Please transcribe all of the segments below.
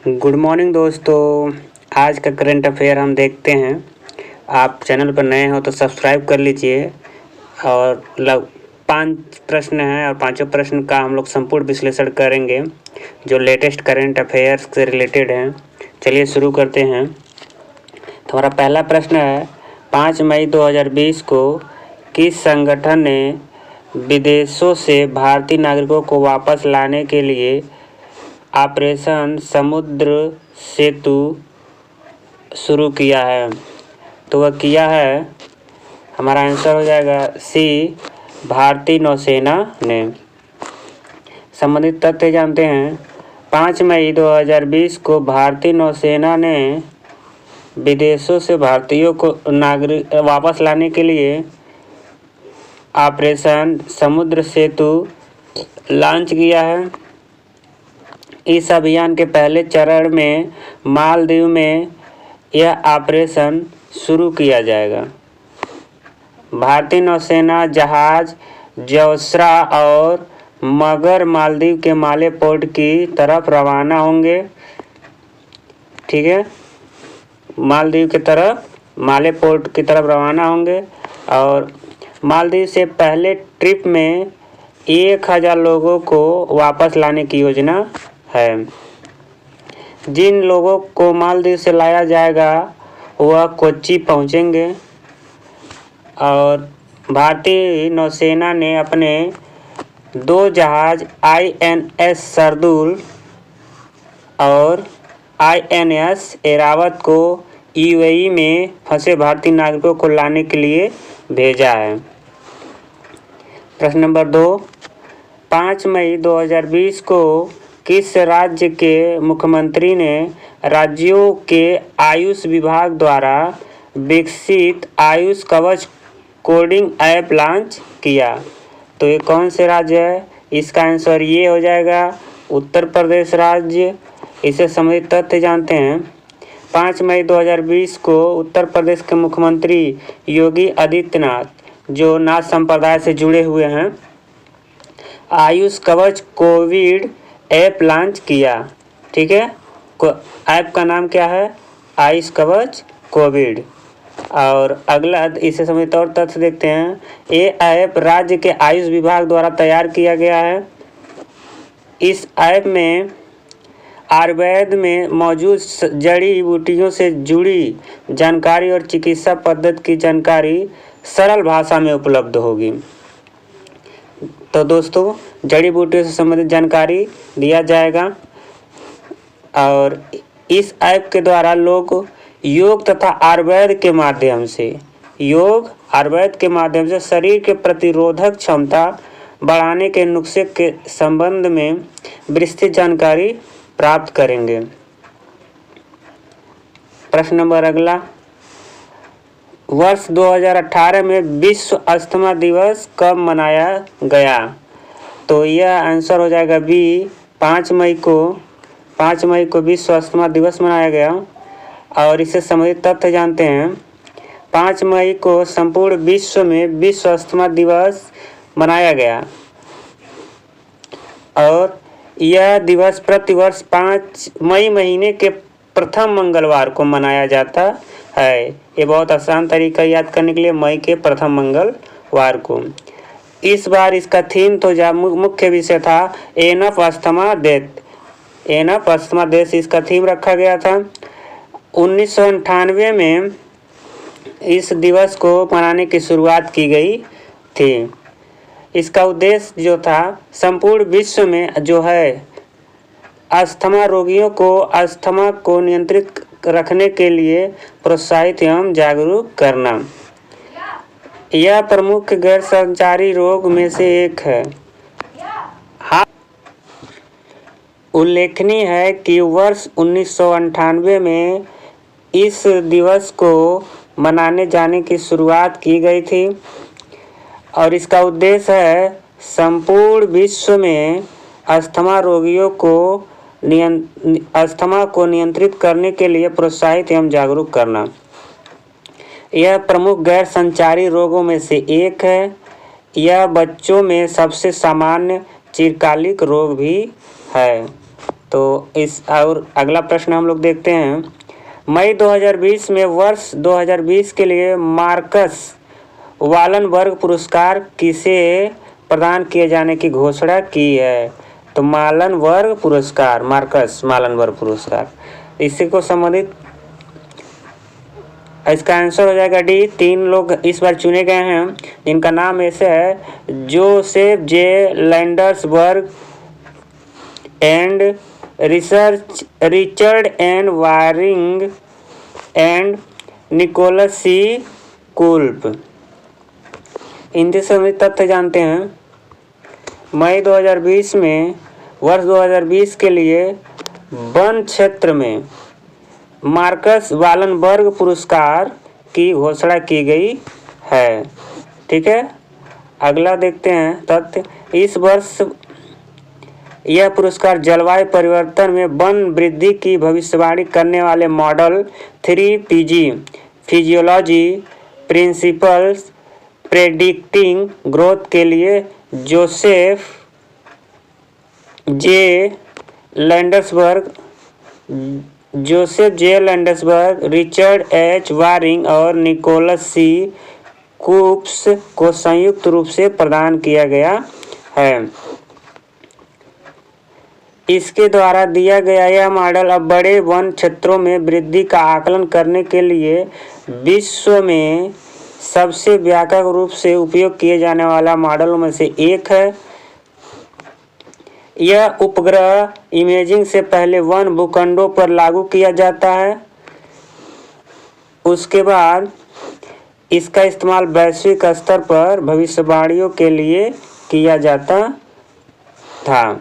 Good morning दोस्तों। आज का करंट अफेयर हम देखते हैं। आप चैनल पर नए हो तो सब्सक्राइब कर लीजिए। और 5 प्रश्न हैं और पांचों प्रश्न का हम लोग संपूर्ण विश्लेषण करेंगे जो लेटेस्ट करंट अफेयर्स से रिलेटेड हैं। चलिए शुरू करते हैं। तो हमारा पहला प्रश्न है, 5 मई 2020 को किस संगठन ने विदेशों से भारतीय नागरिकों को वापस लाने के लिए ऑपरेशन समुद्र सेतु शुरू किया है? तो वह किया है, हमारा आंसर हो जाएगा सी, भारतीय नौसेना ने। संबंधित तथ्य जानते हैं। 5 मई 2020 को भारतीय नौसेना ने विदेशों से भारतीयों को नागरिक वापस लाने के लिए ऑपरेशन समुद्र सेतु लॉन्च किया है। इस अभियान के पहले चरण में मालदीव में यह ऑपरेशन शुरू किया जाएगा। भारतीय नौसेना जहाज जौसरा और मगर मालदीव के माले पोर्ट की तरफ रवाना होंगे। ठीक है, मालदीव की तरफ माले पोर्ट की तरफ रवाना होंगे। और मालदीव से पहले ट्रिप में 1000 लोगों को वापस लाने की योजना है। जिन लोगों को मालदीव से लाया जाएगा वह कोच्चि पहुंचेंगे। और भारतीय नौसेना ने अपने 2 जहाज INS सरदुल और INS एरावत को UAE में फंसे भारतीय नागरिकों को लाने के लिए भेजा है। प्रश्न नंबर 2, 5 मई 2020 को किस राज्य के मुख्यमंत्री ने राज्यों के आयुष विभाग द्वारा विकसित आयुष कवच कोडिंग ऐप लॉन्च किया? तो ये कौन से राज्य है? इसका आंसर ये हो जाएगा उत्तर प्रदेश राज्य। इसे संबंधित तथ्य जानते हैं। 5 मई 2020 को उत्तर प्रदेश के मुख्यमंत्री योगी आदित्यनाथ, जो नाथ संप्रदाय से जुड़े हुए हैं, आयुष कवच कोविड ऐप लॉन्च किया। ठीक है, ऐप का नाम क्या है? आयुष कवच कोविड। और अगला इसे संबंधित और तथ्य देखते हैं। ये ऐप राज्य के आयुष विभाग द्वारा तैयार किया गया है। इस ऐप में आयुर्वेद में मौजूद जड़ी बूटियों से जुड़ी जानकारी और चिकित्सा पद्धति की जानकारी सरल भाषा में उपलब्ध होगी। तो दोस्तों, जड़ी बूटियों से संबंधित जानकारी दिया जाएगा। और इस ऐप के द्वारा लोग योग तथा आयुर्वेद के माध्यम से शरीर के प्रतिरोधक क्षमता बढ़ाने के नुस्खे के संबंध में विस्तृत जानकारी प्राप्त करेंगे। प्रश्न नंबर अगला, वर्ष 2018 में विश्व अस्थमा दिवस कब मनाया गया? तो यह आंसर हो जाएगा बी, 5 मई को विश्व अस्थमा दिवस मनाया गया। और इससे संबंधित तथ्य जानते हैं। 5 मई को संपूर्ण विश्व में विश्व अस्थमा दिवस मनाया गया। और यह दिवस प्रतिवर्ष 5 मई महीने के प्रथम मंगलवार को मनाया जाता है। ये बहुत आसान तरीका याद करने के लिए, मई के प्रथम मंगलवार को। इस बार इसका थीम तो मुख्य विषय था एनफ अस्थमा डेथ। इसका थीम रखा गया था। 1998 में इस दिवस को मनाने की शुरुआत की गई थी। इसका उद्देश्य जो था, संपूर्ण विश्व में जो है अस्थमा रोगियों को अस्थमा को नियंत्रित रखने के लिए प्रोत्साहित एवं जागरूक करना। यह प्रमुख गैर संचारी रोग में से एक है। उल्लेखनीय है कि वर्ष 1998 में इस दिवस को मनाने जाने की शुरुआत की गई थी। और इसका उद्देश्य है संपूर्ण विश्व में अस्थमा रोगियों को अस्थमा को नियंत्रित करने के लिए प्रोत्साहित एवं जागरूक करना। यह प्रमुख गैर संचारी रोगों में से एक है। यह बच्चों में सबसे सामान्य चिरकालिक रोग भी है। तो इस और अगला प्रश्न हम लोग देखते हैं। मई 2020 में वर्ष 2020 के लिए मार्कस वालनबर्ग पुरस्कार किसे प्रदान किए जाने की घोषणा की है? तो मार्कस वालनबर्ग पुरस्कार। इसी को संबंधित इसका आंसर हो जाएगा डी। 3 लोग इस बार चुने गए हैं जिनका नाम ऐसे है: Joseph J Landersberg and Richard N Waring and Nicholas C Kulp. इनसे संबंधित तथ्य जानते हैं। मई 2020 में वर्ष 2020 के लिए वन क्षेत्र में मार्कस वालनबर्ग पुरस्कार की घोषणा की गई है। ठीक है, अगला देखते हैं तथ्य। इस वर्ष यह पुरस्कार जलवायु परिवर्तन में वन वृद्धि की भविष्यवाणी करने वाले model 3PG physiology principles predicting growth के लिए Joseph J लैंडर्सबर्ग, Richard H Warring और निकोलस सी कुप्स को संयुक्त रूप से प्रदान किया गया है। इसके द्वारा दिया गया यह मॉडल अब बड़े वन क्षेत्रों में वृद्धि का आकलन करने के लिए विश्व में सबसे व्यापक रूप से उपयोग किए जाने वाला मॉडलों में से एक है। यह उपग्रह इमेजिंग से पहले वन भूखंडों पर लागू किया जाता है। उसके बाद इसका इस्तेमाल वैश्विक स्तर पर भविष्यवाणियों के लिए किया जाता था।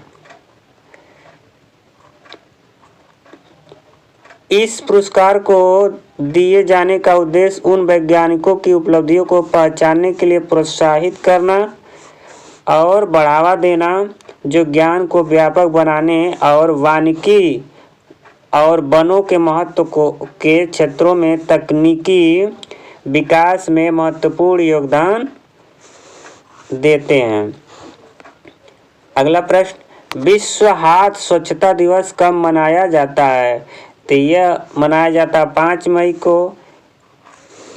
इस पुरस्कार को दिए जाने का उद्देश्य उन वैज्ञानिकों की उपलब्धियों को पहचानने के लिए प्रोत्साहित करना और बढ़ावा देना जो ज्ञान को व्यापक बनाने और वानिकी और वनों के महत्व के क्षेत्रों में तकनीकी विकास में महत्वपूर्ण योगदान देते हैं। अगला प्रश्न, विश्व हाथ स्वच्छता दिवस कब मनाया जाता है? तो यह मनाया जाता है 5 मई को।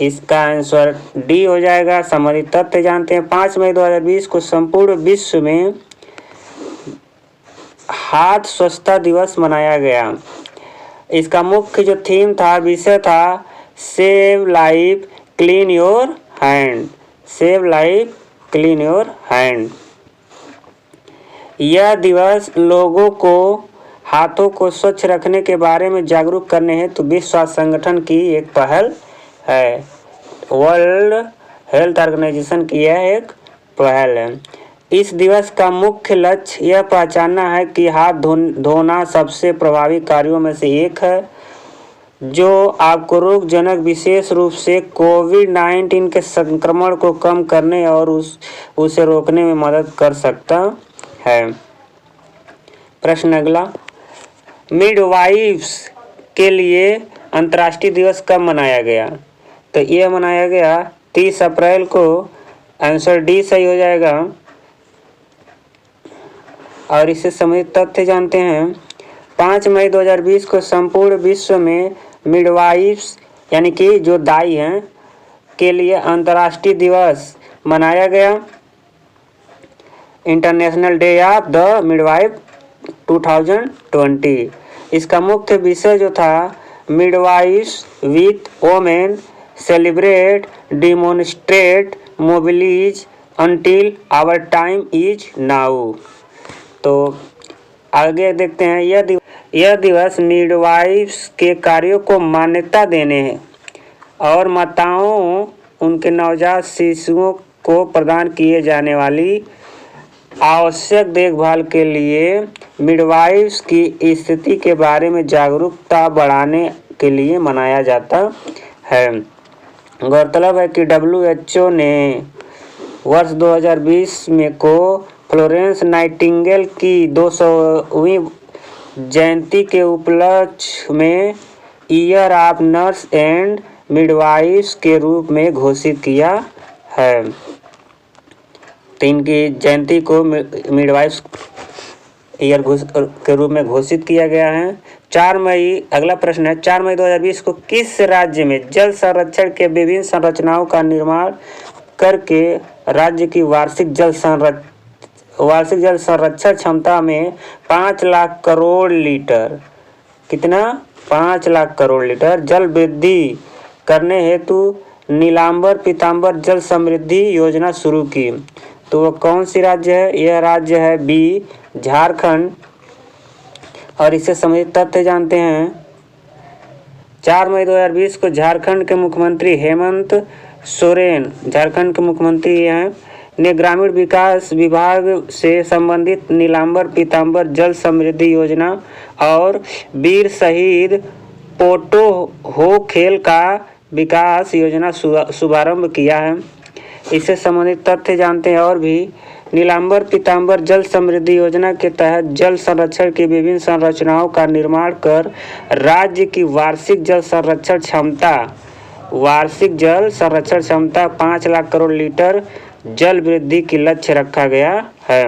इसका आंसर डी हो जाएगा। संबंधित तथ्य जानते हैं। 5 मई 2020 को संपूर्ण विश्व में हाथ स्वच्छता दिवस मनाया गया। इसका मुख्य जो थीम था, विषय था save life clean your hand. Save life clean your hand. यह दिवस लोगों को हाथों को स्वच्छ रखने के बारे में जागरूक करने हेतु विश्व स्वास्थ्य संगठन की एक पहल है। वर्ल्ड हेल्थ ऑर्गेनाइजेशन की यह एक पहल है। इस दिवस का मुख्य लक्ष्य यह पहचानना है कि हाथ धोना सबसे प्रभावी कार्यों में से एक है जो आपको रोगजनक विशेष रूप से कोविड-19 के संक्रमण को कम करने और उसे रोकने में मदद कर सकता है। प्रश्न अगला, मिडवाइफ्स के लिए अंतर्राष्ट्रीय दिवस कब मनाया गया? तो यह मनाया गया 30 अप्रैल को। आंसर डी सही हो जाएगा। और इससे संबंधित तथ्य जानते हैं। 5 मई 2020 को संपूर्ण विश्व में मिडवाइफ्स यानी कि जो दाई हैं के लिए अंतर्राष्ट्रीय दिवस मनाया गया। International Day of the Midwife 2020। इसका मुख्य विषय जो था midwives with women celebrate demonstrate mobilise unite our time is now. तो आगे देखते हैं। यह दिवस मिडवाइफ्स के कार्यों को मान्यता देने और माताओं उनके नवजात शिशुओं को प्रदान किए जाने वाली आवश्यक देखभाल के लिए मिडवाइफ्स की स्थिति के बारे में जागरूकता बढ़ाने के लिए मनाया जाता है। गौरतलब है कि WHO ने वर्ष 2020 में को फ्लोरेंस नाइटिंगेल की 200वीं जयंती के उपलक्ष्य में year of nurse and midwives के रूप में घोषित किया है। तो इनकी जयंती को मिडवाइफ्स ईयर के रूप में घोषित किया गया है। 4 मई, अगला प्रश्न है, 4 मई 2020 को किस राज्य में जल संरक्षण के विभिन्न संरचनाओं का निर्माण करके राज्य की वार्षिक जल संरक्षण क्षमता में 5 लाख करोड़ लीटर, कितना, 5 लाख करोड़ लीटर जल वृद्धि करने हेतु नीलांबर पीतांबर जल समृद्धि योजना शुरू की? तो वह कौन सी राज्य है? यह राज्य है बी, झारखंड। और इससे संबंधित तथ्य जानते हैं। 4 मई 2020 को झारखंड के मुख्यमंत्री हेमंत सोरेन, झारखंड के मुख्यमंत्री हैं, ने ग्रामीण विकास विभाग से संबंधित नीलांबर पीतांबर जल समृद्धि योजना और वीर शहीद पोटो हो खेल का विकास योजना शुभारंभ किया है। इससे संबंधित तथ्य जानते हैं और भी। नीलांबर पीतांबर जल समृद्धि योजना के तहत जल संरक्षण की विभिन्न संरचनाओं का निर्माण कर राज्य की वार्षिक जल संरक्षण क्षमता 5 लाख करोड़ लीटर जल वृद्धि की लक्ष्य रखा गया है।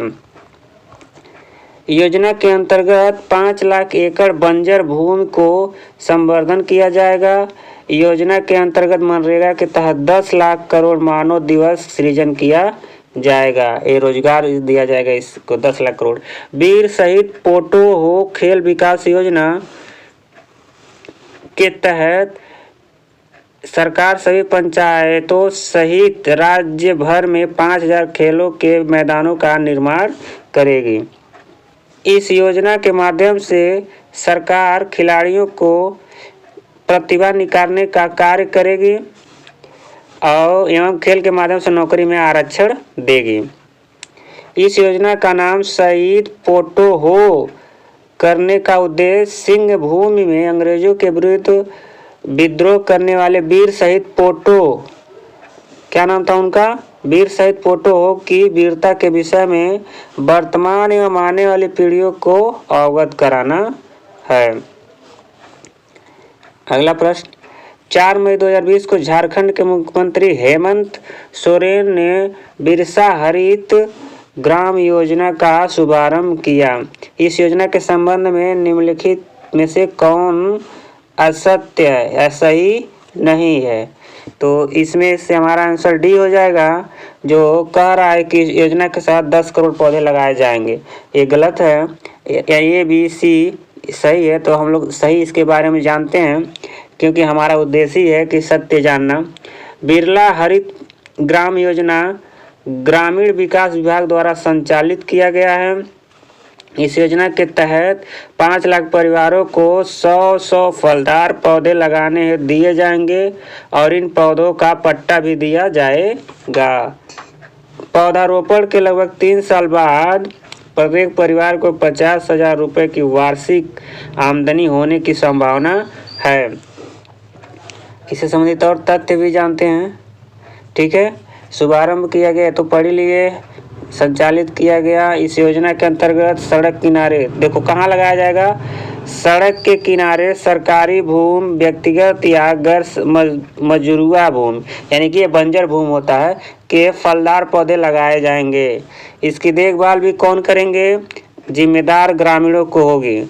योजना के अंतर्गत 5 लाख एकड़ बंजर भूमि को संवर्धन किया जाएगा। योजना के अंतर्गत मनरेगा के तहत 10 लाख करोड़ मानव दिवस सृजन किया जाएगा, ये रोजगार दिया जाएगा इसको 10 लाख करोड़। वीर शहीद पोटो हो खेल विकास योजना के तहत सरकार सभी पंचायतों सहित राज्य भर में 5000 खेलों के मैदानों का निर्माण करेगी। इस योजना के माध्यम से सरकार खिलाड़ियों को प्रतिभा निखारने का कार्य करेगी और एवं खेल के माध्यम से नौकरी में आरक्षण देगी। इस योजना का नाम शहीद पोटो हो करने का उद्देश्य सिंह भूमि में अंग्रेजों के विरुद्ध विद्रोह करने वाले वीर शहीद पोटो, क्या नाम था उनका, वीर शहीद पोटो हो की वीरता के विषय में वर्तमान एवं आने वाली पीढ़ियों को अवगत कराना है। अगला प्रश्न, 4 मई 2020 को झारखंड के मुख्यमंत्री हेमंत सोरेन ने बिरसा हरित ग्राम योजना का शुभारंभ किया। इस योजना के संबंध में निम्नलिखित में से कौन असत्य है, सही नहीं है? तो इसमें से हमारा आंसर डी हो जाएगा, जो कह रहा है कि योजना के साथ 10 करोड़ पौधे लगाए जाएंगे, ये गलत है। ए बी सी सही है। तो हम लोग सही इसके बारे में जानते हैं क्योंकि हमारा उद्देश्य ही है कि सत्य जानना। बिरला हरित ग्राम योजना ग्रामीण विकास विभाग द्वारा संचालित किया गया है। इस योजना के तहत 5 लाख परिवारों को 100 फलदार पौधे लगाने दिए जाएंगे और इन पौधों का पट्टा भी दिया जाएगा। पौधारोपण के लगभग 3 साल बाद प्रत्येक परिवार को 50,000 रुपये की वार्षिक आमदनी होने की संभावना है। इससे संबंधित और तथ्य भी जानते हैं, ठीक है। शुभारंभ किया गया तो पढ़ लिए, संचालित किया गया। इस योजना के अंतर्गत सड़क किनारे, देखो कहाँ लगाया जाएगा, सड़क के किनारे सरकारी भूमि, व्यक्तिगत या गैर मजरूआ भूमि, यानी कि ये बंजर भूमि होता है, के फलदार पौधे लगाए जाएंगे। इसकी देखभाल भी कौन करेंगे, जिम्मेदार ग्रामीणों को होगी।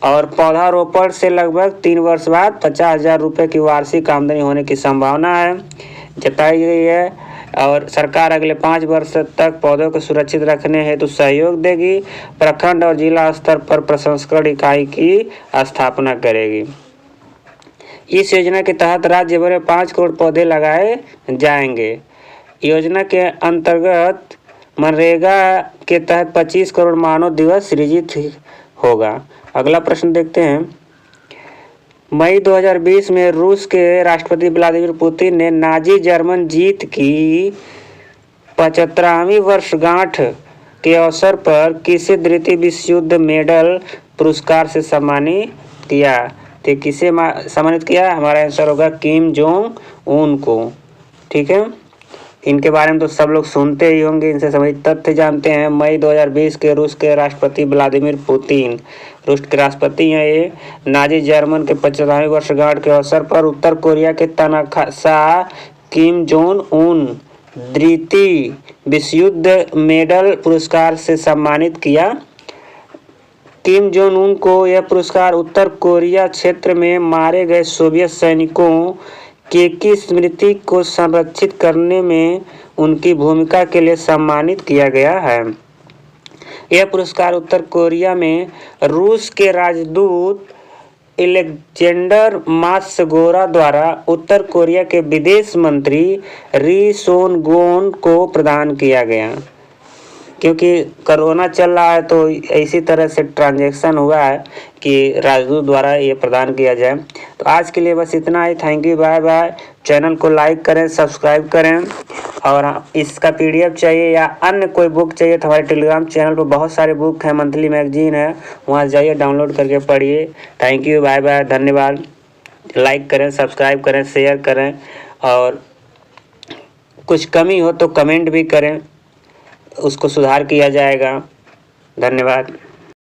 और पौधारोपण से लगभग 3 वर्ष बाद 50,000 रुपये की वार्षिक आमदनी होने की संभावना है, जताई गई है। और सरकार अगले 5 वर्ष तक पौधों को सुरक्षित रखने हेतु सहयोग देगी। प्रखंड और जिला स्तर पर प्रसंस्करण इकाई की स्थापना करेगी। इस योजना के तहत राज्य भर में 5 करोड़ पौधे लगाए जाएंगे। योजना के अंतर्गत मनरेगा के तहत 25 करोड़ मानव दिवस सृजित होगा। अगला प्रश्न देखते हैं। मई 2020 में रूस के राष्ट्रपति व्लादिमीर पुतिन ने नाजी जर्मन जीत की 75वीं वर्षगांठ के अवसर पर किसे द्वितीय विश्व युद्ध मेडल पुरस्कार से सम्मानित किया? तो किसे सम्मानित किया? हमारा आंसर होगा किम जोंग उन को, ठीक है। इनके बारे में तो सब लोग सुनते ही होंगे, इनसे संबंधित तथ्य जानते हैं। मई 2020 के रूस के राष्ट्रपति व्लादिमीर पुतिन, रूस के राष्ट्रपति हैं ये, नाजी जर्मन के 75वीं वर्षगांठ के अवसर पर उत्तर कोरिया के तानाशाह किम जोंग उन द्वितीय विश्व युद्ध मेडल पुरस्कार से सम्मानित किया किम जोंग उन को यह पुरस्कार उत्तर कोरिया क्षेत्र में मारे गए सोवियत सैनिकों की स्मृति को संरक्षित करने में उनकी भूमिका के लिए सम्मानित किया गया है। यह पुरस्कार उत्तर कोरिया में रूस के राजदूत एलेक्जेंडर मात्सुगोरा द्वारा उत्तर कोरिया के विदेश मंत्री री सोन गोन को प्रदान किया गया। क्योंकि कोरोना चल रहा है तो इसी तरह से ट्रांजैक्शन हुआ है कि राजदूत द्वारा ये प्रदान किया जाए। तो आज के लिए बस इतना ही। Thank you, bye bye. Channel को लाइक करें, सब्सक्राइब करें, और इसका PDF चाहिए या अन्य कोई बुक चाहिए तो हमारे टेलीग्राम चैनल पर बहुत सारे बुक हैं, मंथली मैगजीन है, वहाँ जाइए डाउनलोड करके पढ़िए। थैंक यू, बाय बाय, धन्यवाद। लाइक करें, सब्सक्राइब करें, शेयर करें, और कुछ कमी हो तो कमेंट भी करें, उसको सुधार किया जाएगा। धन्यवाद।